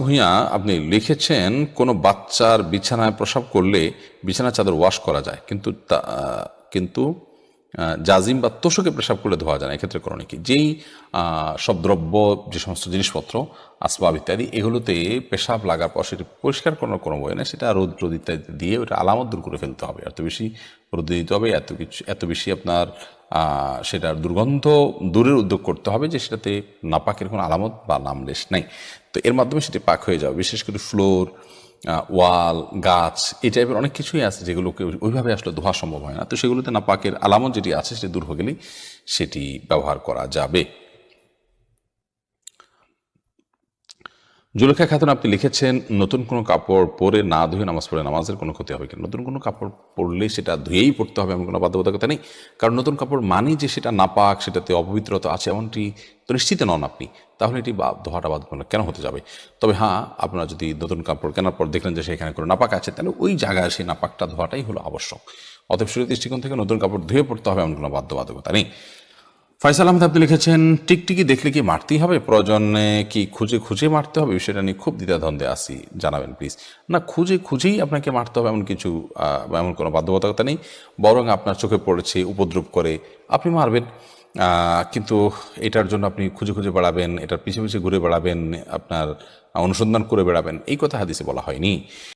ভূঁইয়া আপনি লিখেছেন কোনো বাচ্চার বিছানায় প্রস্রাব করলে বিছানার চাদর ওয়াশ করা যায়, কিন্তু জাজিম বা তোষকে পেশাব করলে ধোয়া যায় না। এক্ষেত্রে করণীয় কি? যেই সব দ্রব্য, যে সমস্ত জিনিসপত্র, আসবাব ইত্যাদি, এগুলোতে পেশাব লাগার পর সেটি পরিষ্কার করার কোনো বই নেই, সেটা রোদ রোদ ইত্যাদি দিয়ে ওটা আলামত দূর করে ফেলতে হবে। এত বেশি রোদে দিতে হবে, এত বেশি আপনার সেটার দুর্গন্ধ দূরের উদ্যোগ করতে হবে যে সেটাতে নাপাকের কোনো আলামত বা নামলেশ নেই। তো এর মাধ্যমে সেটি পাক হয়ে যাবে। বিশেষ করে ফ্লোর, ওয়াল, গাছ, এই টাইপের অনেক কিছুই আছে যেগুলোকে ওইভাবে আসলে ধোয়া সম্ভব হয় না। তো সেগুলোতে নাপাকের আলামত যেটি আছে সেটি দূর হয়ে গেলেই সেটি ব্যবহার করা যাবে। জুলেখা খাতুন আপনি লিখেছেন নতুন কোনো কাপড় পরে না ধুয়ে নামাজ পড়ে নামাজের কোনো ক্ষতি হবে কিনা? নতুন কোনো কাপড় পরলে সেটা ধুয়েই পড়তে হবে এমন কোনো বাধ্যবাধকতা নেই। কারণ নতুন কাপড় মানেই যে সেটা নাপাক, সেটাতে অপবিত্রতা আছে এমনটি তো নিশ্চিত নন আপনি। তাহলে এটি ধোয়াটা বাধ্যতামূলক কেন হতে যাবে? তবে হ্যাঁ, আপনারা যদি নতুন কাপড় কেনার পর দেখলেন যে সেখানে কোনো নাপাক আছে, তাহলে ওই জায়গায় সেই নাপাকটা ধোয়াটাই হলো আবশ্যক। অতএব শরীরের দৃষ্টিকোণ থেকে নতুন কাপড় ধুয়ে পড়তে হবে এমন কোনো বাধ্যবাধকতা নেই। ফয়সাল আহমেদ আপনি লিখেছেন টিকটিকি দেখলে কি মারতেই হবে? প্রয়োজনে কি খুঁজে খুঁজে মারতে হবে? বিষয়টা নিয়ে খুব দ্বিধাদ্বন্দ্বে আছি, জানাবেন প্লিজ। না, খুঁজে খুঁজেই আপনাকে মারতে হবে এমন কিছু এমন কোনো বাধ্যবাধকতা নেই। বরং আপনার চোখে পড়েছে, উপদ্রব করে, আপনি মারবেন। কিন্তু এটার জন্য আপনি খুঁজে খুঁজে বেড়াবেন, এটার পিছে পিছে ঘুরে বেড়াবেন, আপনার অনুসন্ধান করে বেড়াবেন, এই কথা হাদিসে বলা হয়নি।